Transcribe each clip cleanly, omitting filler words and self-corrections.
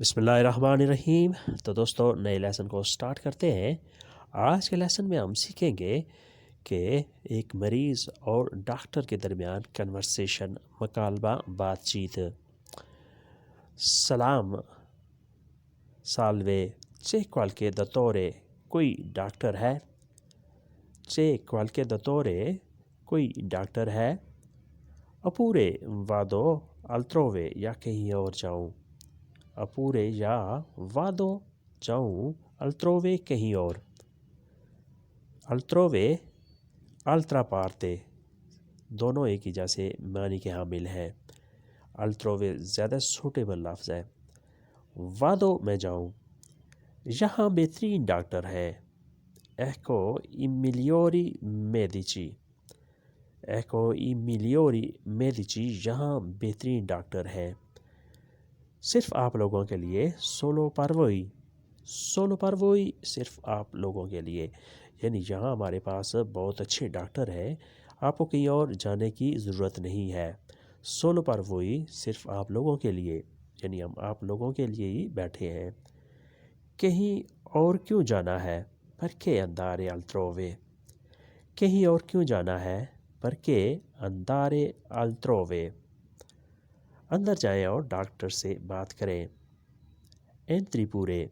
بسم اللہ الرحمن الرحیم۔ تو دوستو نئے لیسن کو سٹارٹ کرتے ہیں۔ آج کے لیسن میں ہم سیکھیں گے کہ ایک مریض اور ڈاکٹر کے درمیان کنورسیشن، مکالمہ، بات چیت۔ سلام، سالوے، c'è qualche dottore؟ کوئی ڈاکٹر ہے؟ c'è qualche dottore؟ کوئی ڈاکٹر ہے؟ oppure vado altrove؟ یا کہیں اور جاؤں؟ oppure یا vado جاؤں، altrove کہیں اور۔ altrove altra parte دونوں ایک ہی جیسے معنی کے حامل ہیں۔ altrove زیادہ سوٹیبل لفظ ہے۔ vado میں جاؤں، یہاں بہترین ڈاکٹر ہے۔ ecco i migliori medici۔ ecco i migliori medici یہاں بہترین ڈاکٹر ہے۔ صرف آپ لوگوں کے لیے، solo per voi۔ solo per voi صرف آپ لوگوں کے لیے، یعنی یہاں ہمارے پاس بہت اچھے ڈاکٹر ہیں، آپ کو کہیں اور جانے کی ضرورت نہیں ہے۔ solo per voi صرف آپ لوگوں کے لیے، یعنی ہم آپ لوگوں کے لیے ہی بیٹھے ہیں۔ کہیں اور کیوں جانا ہے؟ perché andare altrove؟ کہیں اور کیوں جانا ہے؟ perché andare altrove؟ اندر جائیں اور ڈاکٹر سے بات کریں۔ entri pure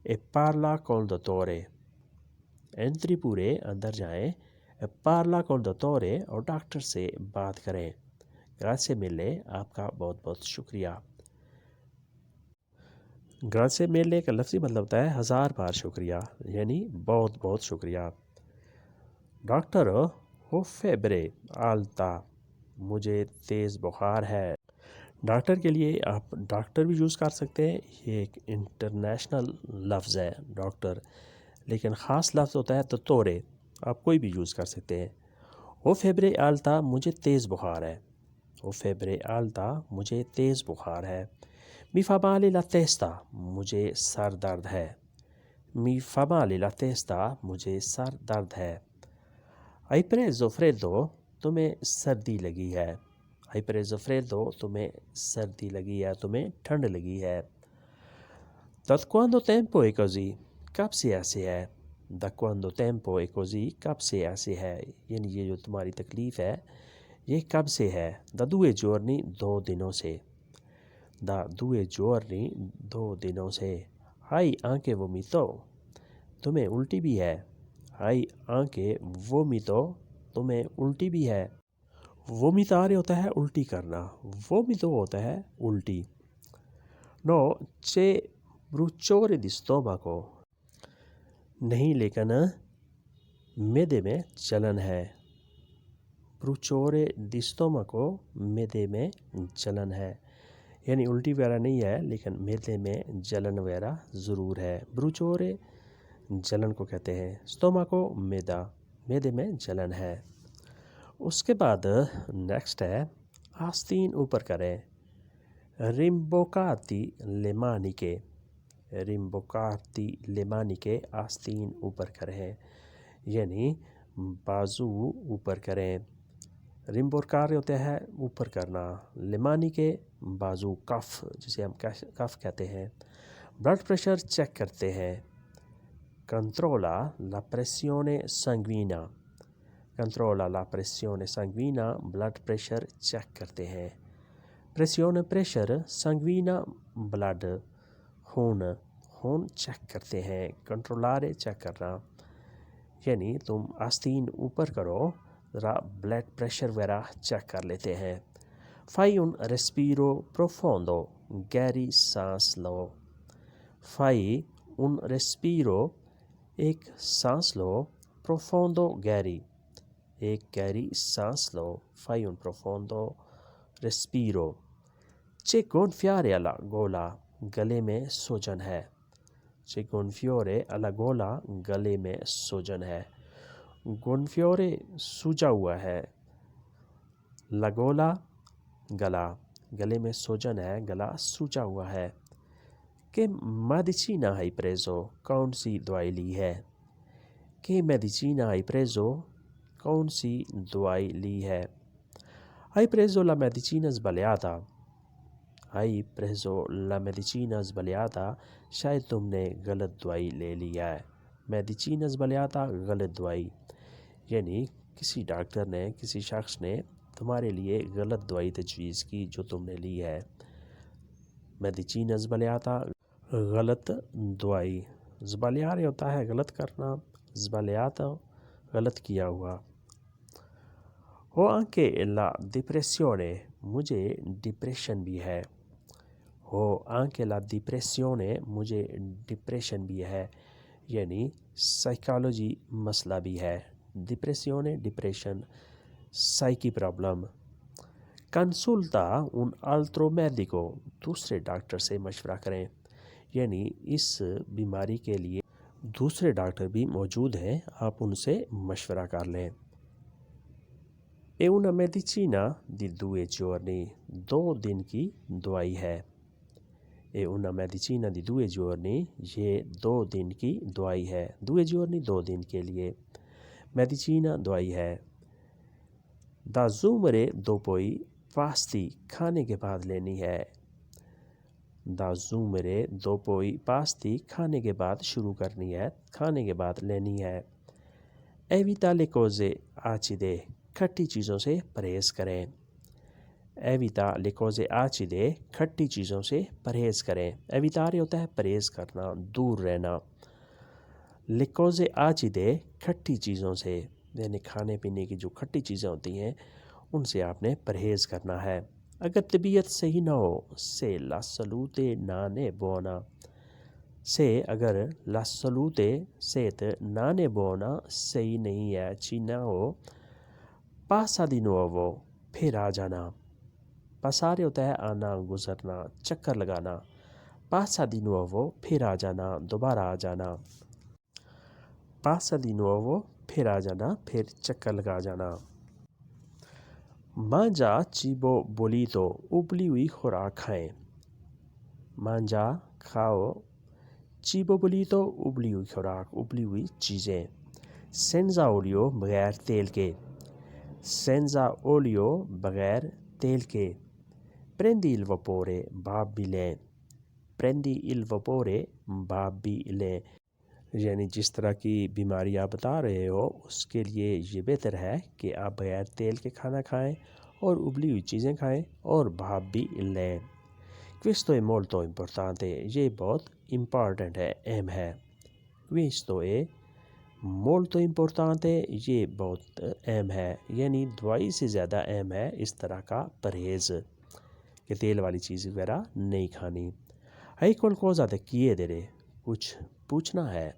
e parla col dottore۔ entri pure اندر جائیں، e parla col dottore اور ڈاکٹر سے بات کریں۔ grazie mille آپ کا بہت بہت شکریہ۔ grazie mille کا لفظی مطلب ہوتا ہے 1000 بار شکریہ، یعنی بہت بہت شکریہ۔ ڈاکٹر ho febbre alta، مجھے تیز بخار ہے۔ ڈاکٹر کے لیے آپ ڈاکٹر بھی یوز کر سکتے ہیں، یہ ایک انٹرنیشنل لفظ ہے ڈاکٹر، لیکن خاص لفظ ہوتا ہے دوتورے، آپ کوئی بھی یوز کر سکتے ہیں۔ او فیبرے آلتا، مجھے تیز بخار ہے۔ او فیبرے آلتا، مجھے تیز بخار ہے۔ می فا مالے لا تیستا، مجھے سر درد ہے۔ می فا مالے لا تیستا، مجھے سر درد ہے۔ hai preso freddo؟ تمہیں سردی لگی ہے۔ hai preso freddo؟ تمہیں سردی لگی ہے، تمہیں ٹھنڈ لگی ہے۔ da quanto tempo è così؟ کب سے ایسے ہے؟ da quanto tempo è così؟ کب سے ایسے ہے، یعنی یہ جو تمہاری تکلیف ہے یہ کب سے ہے۔ da 2 giorni، 2 دنوں سے۔ da 2 giorni، 2 دنوں سے۔ hai anche vomito؟ تمہیں الٹی بھی ہے۔ hai anche vomito؟ تمہیں الٹی بھی ہے۔ vomitare ہوتا ہے الٹی کرنا، vomito ہوتا ہے الٹی۔ no c'è bruciore di stomaco؟ نہیں لیکن معدے میں جلن ہے۔ bruciore di stomaco، معدے میں جلن ہے، یعنی الٹی وغیرہ نہیں ہے لیکن معدے میں جلن وغیرہ ضرور ہے۔ bruciore جلن کو کہتے ہیں، stomaco معدہ، معدے میں جلن ہے۔ اس کے بعد نیکسٹ ہے آستین اوپر کریں۔ rimboccati le maniche۔ rimboccati le maniche، آستین اوپر کریں، یعنی بازو اوپر کریں۔ rimboccare ہوتا ہے اوپر کرنا، le maniche بازو، کف جسے ہم کف کہتے ہیں۔ بلڈ پریشر چیک کرتے ہیں۔ controlla la pressione sanguigna۔ controlla la pressione sanguigna، blood pressure check کرتے ہیں۔ پریسیون پریشر، sanguigna بلڈ، خون، خون چیک کرتے ہیں۔ کنٹرولارے چیک کرنا، یعنی تم آستین اوپر کرو، ذرا بلڈ پریشر وغیرہ چیک کر لیتے ہیں۔ fai un respiro profondo، گہری سانس لو۔ fai un respiro، ایک سانس لو، profondo گہری، ایک گہری سانس لو۔ fai un profondo respiro۔ c'è gonfiore alla gola، گلے میں سوجن ہے۔ c'è gonfiore alla gola، گلے میں سوجن ہے۔ gonfiore سوجا ہوا ہے۔ la gola گلا، گلے میں سوجن ہے، گلا سوجا ہوا ہے۔ che medicina hai preso؟ کون سی دوائی لی ہے۔ che medicina hai preso؟ کون سی دوائی لی ہے۔ hai preso la medicina sbagliata؟ hai preso la medicina sbagliata, شاید تم نے غلط دوائی لے لیا ہے. medicina sbagliata غلط دوائی، یعنی کسی ڈاکٹر نے، کسی شخص نے تمہارے لیے غلط دوائی تجویز کی جو تم نے لی ہے. medicina sbagliata غلط دوائی. sbagliare ہوتا ہے غلط کرنا، sbagliato غلط کیا ہوا. Ho anche la depressione، مجھے ڈپریشن بھی ہے. Ho anche la depressione، مجھے ڈپریشن بھی ہے، یعنی سائیکالوجی مسئلہ بھی ہے. ڈپریسیونے depression, psyche problem. Consulta un altro medico، دوسرے ڈاکٹر سے مشورہ کریں، یعنی اس بیماری کے لیے دوسرے ڈاکٹر بھی موجود ہیں، آپ ان سے مشورہ کر لیں. È una medicina di 2 giorni، 2 دن کی دوائی ہے. È una medicina di 2 giorni، یہ 2 دن کی دوائی ہے. 2 giorni 2 دن کے لیے. medicina دوائی ہے. Da assumere dopo i pasti، کھانے کے بعد لینی ہے. Da assumere dopo i pasti، کھانے کے بعد شروع کرنی ہے، کھانے کے بعد لینی ہے. Evita le cose acide، کھٹی چیزوں سے پرہیز کریں. Evita le cose acide، کھٹی چیزوں سے پرہیز کریں. Evitare ہوتا ہے پرہیز کرنا، دور رہنا. Le cose acide، کھٹی چیزوں سے، یعنی کھانے پینے کی جو کھٹی چیزیں ہوتی ہیں ان سے آپ نے پرہیز کرنا ہے. اگر طبیعت صحیح نہ ہو، se la salute non è buona، سے اگر la salute صحت non è buona صحیح نہیں ہے، اچھی نہ ہو. passa di nuovo، پھر آ جانا. passare ہوتا ہے آنا، گزرنا، چکر لگانا. passa di nuovo، پھر آ جانا، دوبارہ آ جانا. passa di nuovo، پھر آ جانا، پھر چکر لگا جانا. mangia cibo bollito، ابلی ہوئی خوراک کھائیں. mangia کھاؤ، cibo bollito ابلی ہوئی خوراک، ابلی ہوئی چیزیں. senza olio، بغیر تیل کے. senza olio، بغیر تیل کے. prendi il vapore، بھاپ بھی لیں. prendi il vapore، بھاپ بھی لیں، یعنی جس طرح کی بیماری آپ بتا رہے ہو اس کے لیے یہ بہتر ہے کہ آپ بغیر تیل کے کھانا کھائیں اور ابلی ہوئی چیزیں کھائیں اور بھاپ بھی لیں. questo è molto importante، یہ بہت امپورٹنٹ ہے، اہم ہے. questo è molto importante، یہ بہت اہم ہے، یعنی دوائی سے زیادہ اہم ہے اس طرح کا پرہیز کہ تیل والی چیز وغیرہ نہیں کھانی. hai qualcosa da chiedere، کچھ پوچھنا ہے.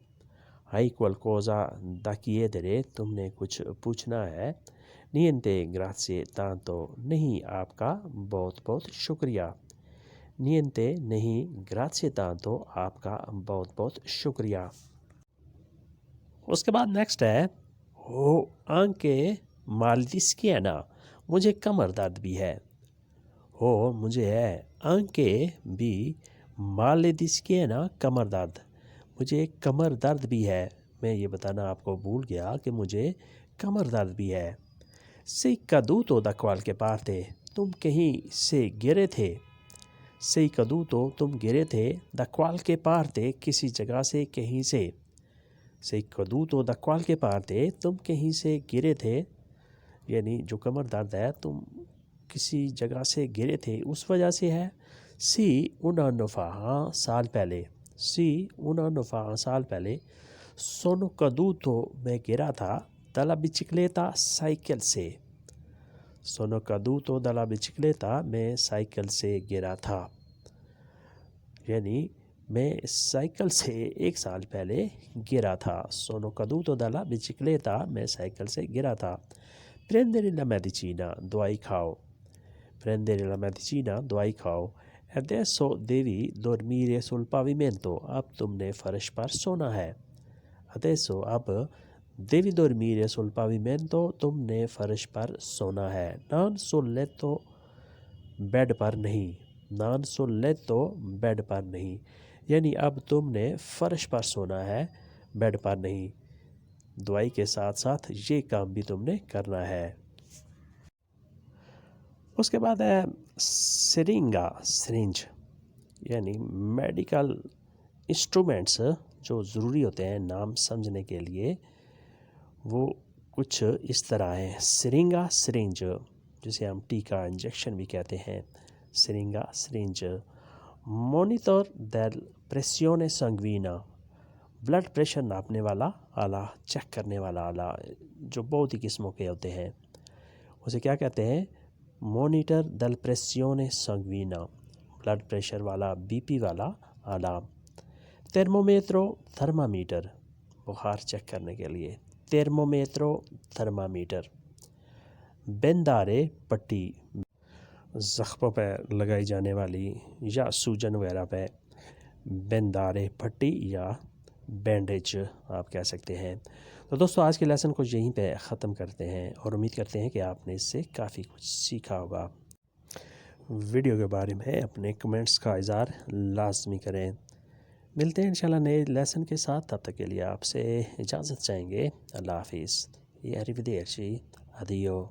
hai qualcosa da chiedere، تم نے کچھ پوچھنا ہے. niente grazie tanto، نہیں آپ کا بہت بہت شکریہ. niente نہیں، grazie tanto آپ کا بہت بہت شکریہ. اس کے بعد نیکسٹ ہے ho anche mal di schiena، مجھے کمر درد بھی ہے. ہو مجھے ہے، anche بھی، mal di schiena کمر درد، مجھے کمر درد بھی ہے. میں یہ بتانا آپ کو بھول گیا کہ مجھے کمر درد بھی ہے. sei caduto da qualche parte، تم کہیں سے گرے تھے. sei caduto، تم گرے تھے. da qualche parte، کسی جگہ سے، کہیں سے. sei caduto da qualche parte، تم کہیں سے گرے تھے، یعنی جو کمر درد ہے تم کسی جگہ سے گرے تھے اس وجہ سے ہے. sì un anno fa، سال پہلے. sì un anno fa، سال پہلے. sono caduto، میں گرا تھا. dalla bicicletta، سائیکل سے. sono caduto dalla bicicletta، میں سائیکل سے گرا تھا، یعنی میں سائیکل سے 1 سال پہلے گرا تھا. sono caduto dalla bicicletta، میں سائیکل سے گرا تھا. prendere la medicina، دوائی کھاؤ. prendere la medicina، دوائی کھاؤ. adesso devi dormire sul pavimento، اب تم نے فرش پر سونا ہے. adesso اب devi dormire sul pavimento، تم نے فرش پر سونا ہے. non sul letto، بیڈ پر نہیں. non sul letto، بیڈ پر نہیں، یعنی اب تم نے فرش پر سونا ہے، بیڈ پر نہیں. دوائی کے ساتھ ساتھ یہ کام بھی تم نے کرنا ہے. اس کے بعد ہے سرنگا، سرنج، یعنی میڈیکل انسٹرومنٹس جو ضروری ہوتے ہیں نام سمجھنے کے لیے، وہ کچھ اس طرح ہیں: سرنگا، سرنج، جسے ہم ٹیکا انجیکشن بھی کہتے ہیں، سرنگا، سرنج. مونیٹور دل پریسیون سنگوینا، بلڈ پریشر ناپنے والا آلہ، چیک کرنے والا آلہ، جو بہت ہی قسموں کے ہوتے ہیں، اسے کیا کہتے ہیں؟ مونیٹر دل پریسیون سنگوینا، بلڈ پریشر والا، بی پی والا آلہ. ترمومیٹرو، تھرمامیٹر، بخار چیک کرنے کے لیے، ترمومیٹرو، تھرمامیٹر. بندارے، پٹی، زخموں پہ لگائی جانے والی یا سوجن وغیرہ پہ بندارے پٹی یا بینڈیج آپ کہہ سکتے ہیں. تو دوستو آج کے لیسن کو یہیں پہ ختم کرتے ہیں اور امید کرتے ہیں کہ آپ نے اس سے کافی کچھ سیکھا ہوگا. ویڈیو کے بارے میں اپنے کمنٹس کا اظہار لازمی کریں. ملتے ہیں انشاءاللہ نئے لیسن کے ساتھ، تب تک کے لیے آپ سے اجازت چاہیں گے. اللہ حافظ. یہ اریویدرچی، ادیو.